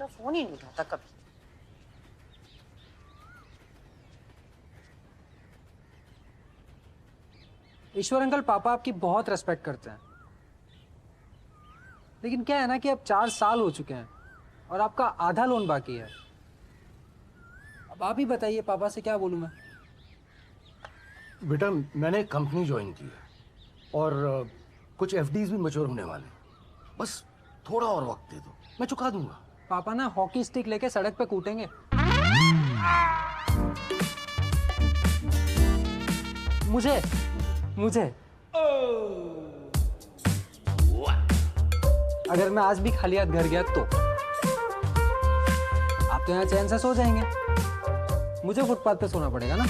मेरा फोन ही नहीं उठाता कभी। ईश्वर अंकल पापा आपकी बहुत रेस्पेक्ट करते हैं, लेकिन क्या है ना कि अब 4 साल हो चुके हैं और आपका आधा लोन बाकी है। अब आप ही बताइए पापा से क्या बोलूं मैं। बेटा मैंने एक कंपनी ज्वाइन की है और कुछ एफडीज भी मैच्योर होने वाले हैं। बस थोड़ा और वक्त दे दो, मैं चुका दूंगा। पापा ना हॉकी स्टिक लेके सड़क पे कूटेंगे। मुझे मुझे अगर मैं आज भी खाली हाथ घर गया तो आप तो यहाँ चैन से सो जाएंगे, मुझे फुटपाथ पे सोना पड़ेगा ना।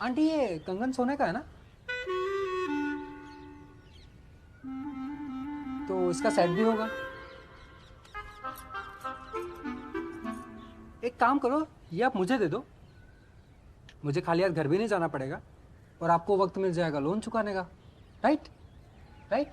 आंटी ये कंगन सोने का है ना, तो इसका सेट भी होगा। एक काम करो, ये आप मुझे दे दो, मुझे खाली हाथ घर भी नहीं जाना पड़ेगा और आपको वक्त मिल जाएगा लोन चुकाने का। Right right.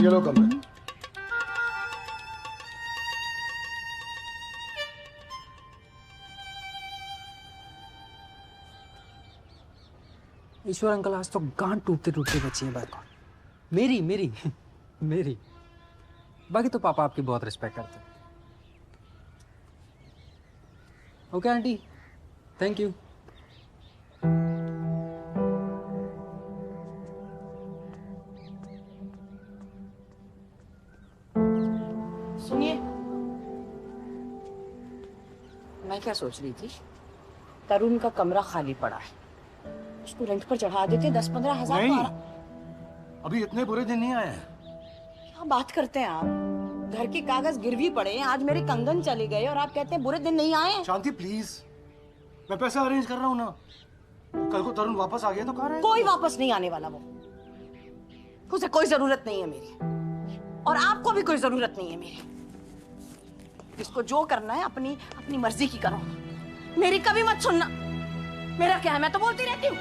ये लो कमरे। ईश्वर अंकल आज तो गांठ टूटते टूटते बची है बात को। मेरी मेरी मेरी। बाकी तो पापा आपकी बहुत रिस्पेक्ट करते हैं। Okay aunty, thank you. सुनिए, मैं क्या सोच रही थी, तरुण का कमरा खाली पड़ा है, उसको रेंट पर चढ़ा देते 10-15 हजार। नहीं, अभी इतने बुरे दिन नहीं आए हैं। क्या बात करते हैं आप? घर के कागज गिरवी पड़े हैं, आज मेरे कंगन चले गए और आप कहते हैं बुरे दिन नहीं आए। शांति प्लीज, मैं पैसा अरेंज कर रहा हूँ ना। कल को तरुण वापस आ गया तो कहाँ रहेगा? कोई वापस नहीं आने वाला, वो उसे कोई जरूरत नहीं है मेरी, और आपको भी कोई जरूरत नहीं है मेरी। जिसको जो करना है अपनी अपनी मर्जी की करो, मेरी कभी मत सुनना। मेरा क्या है, मैं तो बोलती रहती हूँ।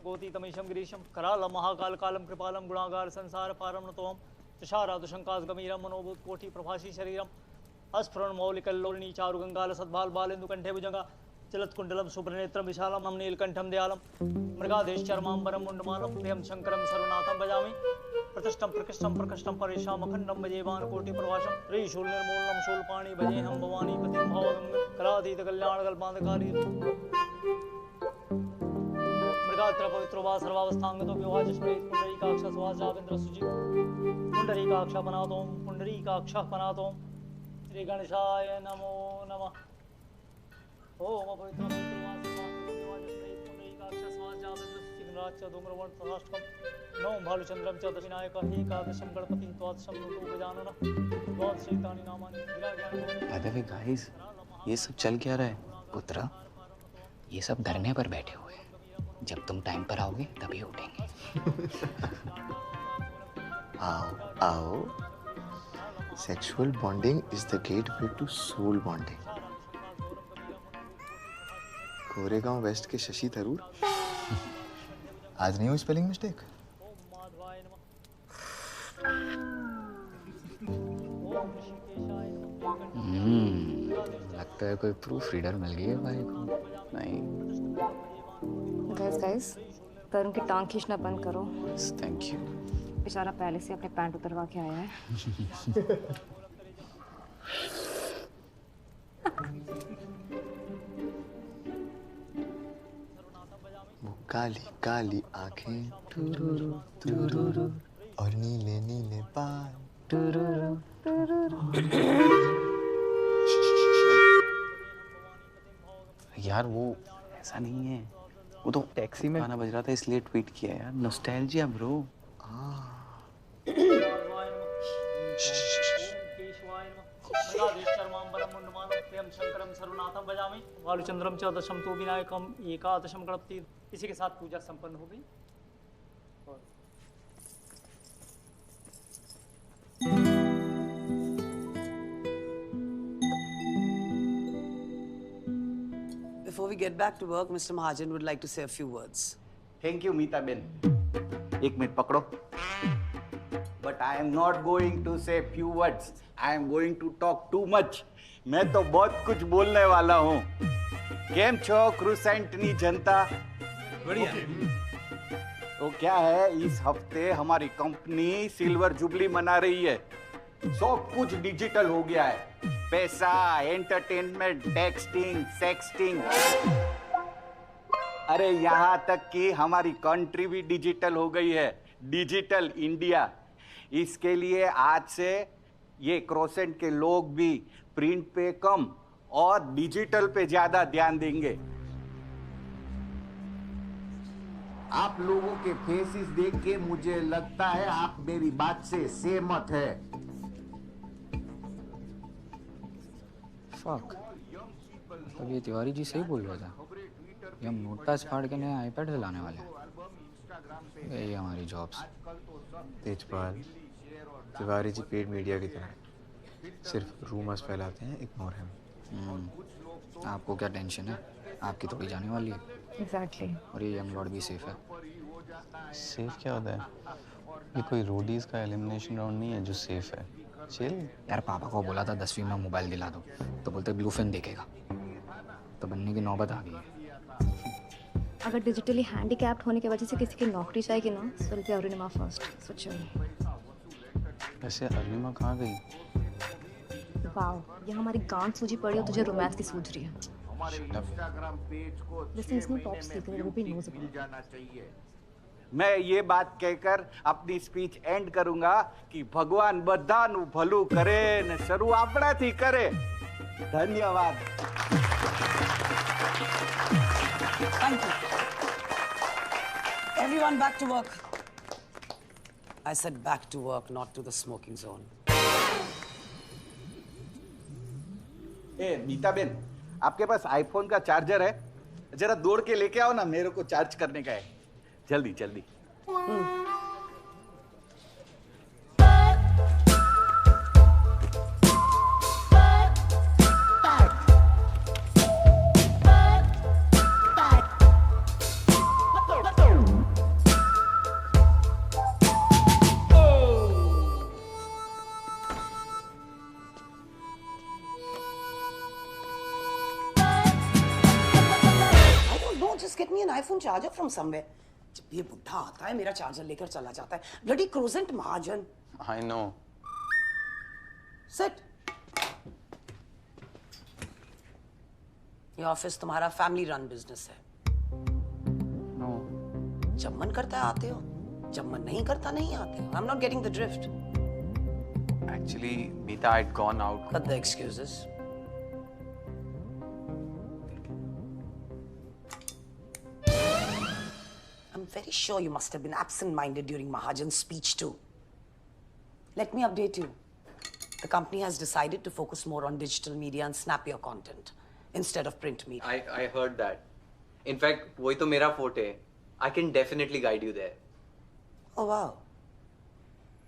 गोतीतमीशं गिरीशं करालं महाकालकालं कृपालं गुणागार संसार पारं नतोम तुषारादुशंकास गमीरं मनोभूत कोटि प्रभासी शरीरम अस्फुरन मौलिकल्लोलिनी चारुगंगाल सद्भाल बालेन्दु कंठे भुजंगा चलत्कुंडलं शुभ्रनेत्रं विशालम् अं नीलकंठं दयालं मृगादेश चर्मांबरं मुंडमालं प्रियं शंकरं सर्वनाथं भजामि प्रतिष्ठं प्रकृष्टं प्रकृष्टं परेशाम् अखंडं भजेवान् कोटि प्रभाषं त्रिशूल निर्मूलनं शूलपाणि भजेऽहं भवानी पतिं भावगं कलातीत कल्याण कल्पांधकारी मृगात्र पवित्रो वा सर्वावस्थांगतो विवाचस्मरेत् पुंडरीकाक्ष सुवासावेन्द्र सुजि पुंडरीकाक्ष पनातों पुंडरीकाक्ष पनातों श्री गणेशाय नमो नमः। ओम पवित्र पवित्रो वा सर्वावस्थांगतो विवाचस्मरेत् पुंडरीकाक्ष सुवासावेन्द्र सुजि गणराज्य धूम्रवर्ण तथाष्टकम् नवं भालुचन्द्रं च दक्षिणायकः एकादशं गणपतिं त्वादशं ऋतु गजाननः द्वादशैतानि नामानि विराजमान। बाय द वे गाइस, ये सब चल क्या रहा है? पुत्रा, ये सब धरने पर बैठे हुए हैं। जब तुम टाइम पर आओगे तभी उठेंगे। आओ आओ, sexual bonding is the gateway to soul bonding. Koregaon West के शशि थरूर। आज नहीं हुई स्पेलिंग मिस्टेक? लगता है कोई प्रूफ रीडर मिल गई है भाई को। नहीं। गाइस तरुण की टांग खींचना बंद करो। Thank you. बेचारा पहले से अपने पैंट उतरवा के आया है। वो काली काली आंखें टुरुरु टुरुरु और नीले नीले बाल टुरुरु यार वो ऐसा नहीं है, वो तो टैक्सी में गाना बज रहा था इसलिए ट्वीट किया यार। Nostalgia bro. बालचंद्रम च दशम तो विनायकम एकादशम गणपति। इसी के साथ पूजा संपन्न हो गई। Before we get back to work, Mr. Mahajan would like to say a few words. Thank you, Meeta ben. एक मिनट पकड़ो। But I am not going to say few words. I am going to talk too much. मैं तो बहुत कुछ बोलने वाला हूँ। केम छो क्रूसेंटनी जनता? बढ़िया। तो क्या है, इस हफ्ते हमारी कंपनी सिल्वर जुबली मना रही है। सब कुछ डिजिटल हो गया है। पैसा, एंटरटेनमेंट, टेक्सटिंग, सेक्सटिंग, अरे यहाँ तक कि हमारी कंट्री भी डिजिटल हो गई है। Digital India. इसके लिए आज से ये क्रोसेंट के लोग भी प्रिंट पे कम और डिजिटल पे ज्यादा ध्यान देंगे। आप लोगों के फेसेस देख के मुझे लगता है आप मेरी बात से सहमत है। फक, तब ये तिवारी जी सही बोल रहा था। ये हम नोटपैड फाड़ के नए आईपैड लाने वाले हैं। यही हमारी jobs. Tejpal, Tiwari ji paid media की तरह सिर्फ रूमर्स फैलाते हैं, इग्नोर हिम। आपको क्या टेंशन है, आपकी तो कोई जाने वाली है। एग्जैक्टली। और ये यंग लॉर्ड भी सेफ है। सेफ क्या होता है? ये कोई रोडीज का एलिमिनेशन राउंड नहीं है जो सेफ है। चिल। यार पापा को बोला था 10वीं में मोबाइल दिला दो, तो बोलते ब्लू फिल्म देखेगा। तो बनने की नौबत आ गई है। अगर डिजिटली हैंडीकैप्ड होने की वजह से किसी की नौकरी जाएगी ना, so it'll be Arunima first. सोचो। वैसे अरुणिमा कहाँ गई? वाओ, ये हमारी गांड सूजी पड़ी हो, तुझे रोमांस की सूझ रही है। Listen, it's no top secret, everybody knows about it. मैं ये बात कहकर अपनी स्पीच एंड करूंगा कि भगवान बधानु भलू करे ने शरू आपणाथी करे। धन्यवाद। Thank you. Everyone back to work. I said back to work, not to the smoking zone. ए मीता बेन, आपके पास आईफोन का चार्जर है? जरा दौड़ के लेके आओ ना, मेरे को चार्ज करने का है। जल्दी जल्दी। Just get me an iPhone charger from somewhere. जब ये बुढ़ा आता है मेरा चार्जर लेकर चला जाता है। Bloody croissant Mahajan. I know. Sit. ये ऑफिस तुम्हारा फैमिली रन बिजनेस है। No. जब मन करता है आते हो, जब मन नहीं करता नहीं आते हो। I'm not getting the drift. Actually, Meeta, I'd gone out. Cut the excuses. I'm very sure you must have been absent-minded during Mahajan's speech too. Let me update you. The company has decided to focus more on digital media and snappier content instead of print media. I heard that. In fact, वही तो मेरा forte है. I can definitely guide you there. Oh wow.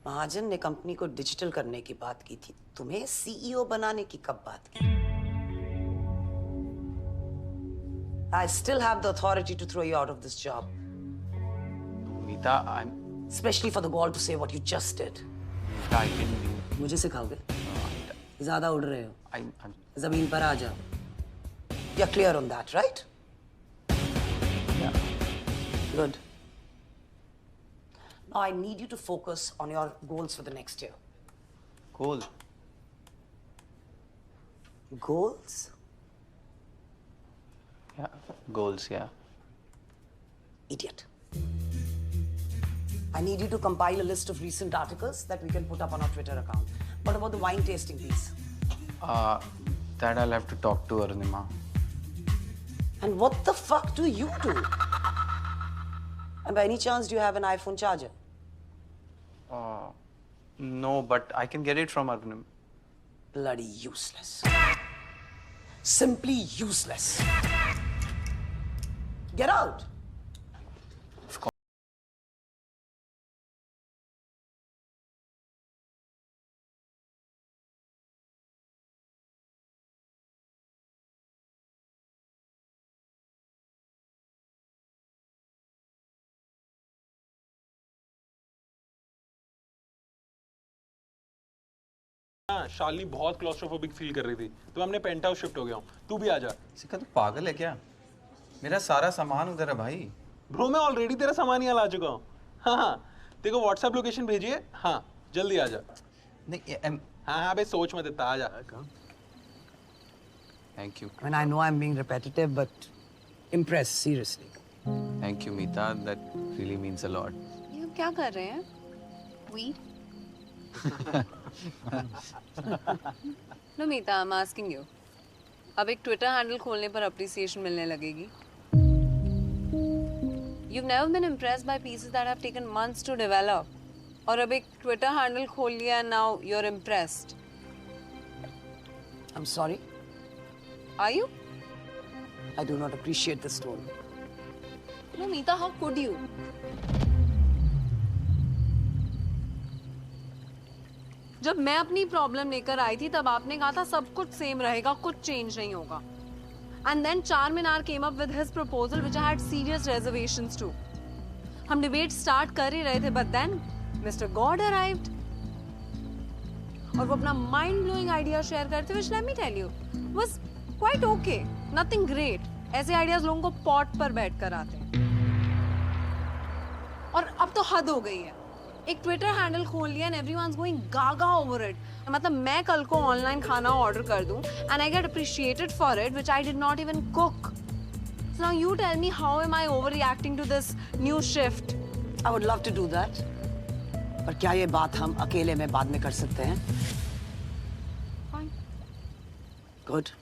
महाजन ने company को digital करने की बात की थी, तुम्हें सीईओ बनाने की कब बात की? I still have the authority to throw you out of this job. Meeta, I'm. Especially for the gall to say what you just did. Meeta, I didn't mean. मुझे सिखाओगे? ज़्यादा उड़ रहे हो। जमीन पर आ जाओ. You're clear on that, right? Yeah. Good. Now I need you to focus on your goals for the next year. Goal. Goals? Yeah. Goals. Yeah. Idiot. I need you to compile a list of recent articles that we can put up on our Twitter account. What about the wine tasting piece? That I'll have to talk to Arunima. And what the fuck do you do? And by any chance, do you have an iPhone charger? No, but I can get it from Arunima. Bloody useless. Simply useless. Get out. हाँ, शालिनी बहुत claustrophobic feel कर रही थी तो हमने paint house shift हो गया हूँ. तू भी आ जा. सिक्का तू पागल है क्या? मेरा सारा सामान उधर है भाई. ब्रो मैं ऑलरेडी तेरा सामान यहाँ ला चुका हूँ. हाँ तेरे को व्हाट्सएप लोकेशन भेजिए. हाँ जल्दी आ जा. नहीं हाँ बे सोच मत इतना आ जा. Thank you. I mean, I know I'm being repetitive, but impressed, seriously. Thank you, Meeta. That really means a lot. ये क्या कर रहे हैं? Weed? No, Meeta, I'm asking you. अब एक Twitter handle खोलने पर appreciation मिलने लगेगी. You've never been impressed by pieces that have taken months to develop. और अब एक Twitter handle खोल लिया and now you're impressed. I'm sorry. Are you? I do not appreciate this tone. No, Meeta, how could you? जब मैं अपनी problem लेकर आई थी तब आपने कहा था सब कुछ सेम रहेगा, कुछ चेंज नहीं होगा. And then Charminar came up with his proposal which I had serious reservations to. हम डिबेट स्टार्ट कर ही रहे थे but then Mr. God arrived. और वो अपना mind blowing idea शेयर करते which let me tell you was quite okay, nothing great. ऐसे ideas लोगों को पॉट पर बैठ कर आते हैं. और अब तो हद हो गई है. एक ट्विटर हैंडल खोल लिया and everyone's going gaga over it. मतलब मैं कल को ऑनलाइन खाना ऑर्डर कर दूं and I get appreciated for it which I did not even cook. So now you tell me how am I overreacting to this new shift? I would love to do that. पर क्या ये बात हम अकेले में बाद में कर सकते हैं? Fine. Good.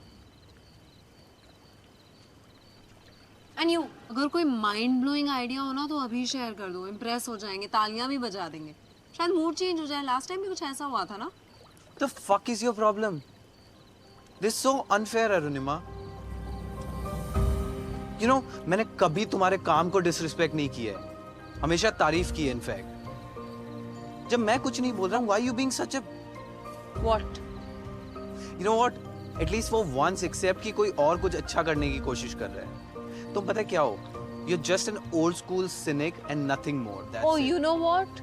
And you, अगर कोई माइंड ब्लोइंग आइडिया हो ना तो अभी शेयर कर दो. इम्प्रेस हो जाएंगे, तालियां भी बजा देंगे. शायद मूड चेंज हो जाए. लास्ट टाइम भी कुछ ऐसा हुआ था ना. The fuck is your problem? This is so unfair, Arunima. You know, मैंने कभी तुम्हारे काम को डिसरिस्पेक्ट नहीं किया है. हमेशा तारीफ की है इनफैक्ट. जब मैं कुछ नहीं बोल रहा हूँ, why you being such a What? You know what? At least for once accept कि कोई और कुछ अच्छा करने की कोशिश कर रहा है. तुम पता क्या हो? You're just an old school cynic and nothing more. That's Oh, it. you know what?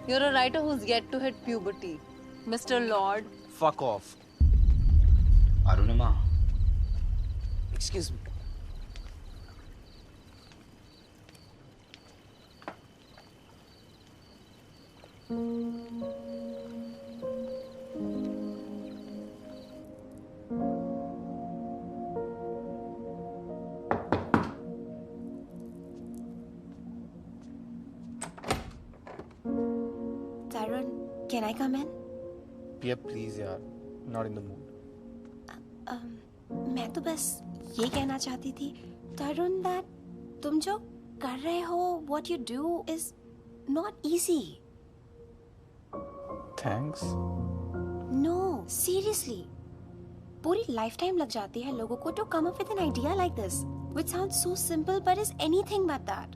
You're a writer who's yet to hit puberty. Mr. Lord. Fuck off. Arunima. Excuse me. Tyrone, can I come in? Yeah, please, yaar. Not in the mood. मैं तो बस ये कहना चाहती थी, Tyrone, that तुम जो कर रहे हो, what you do is not easy. Thanks. No, seriously. पूरी lifetime लग जाती है लोगों को to come up with an idea like this, which sounds so simple but is anything but that.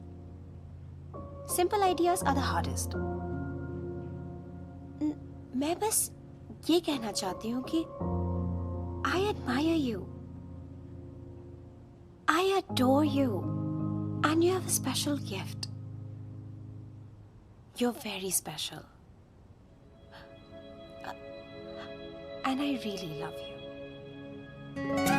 Simple ideas are the hardest. मैं बस ये कहना चाहती हूँ कि I admire you. I adore you. And you have a special gift. You're very special. And I really love you. है।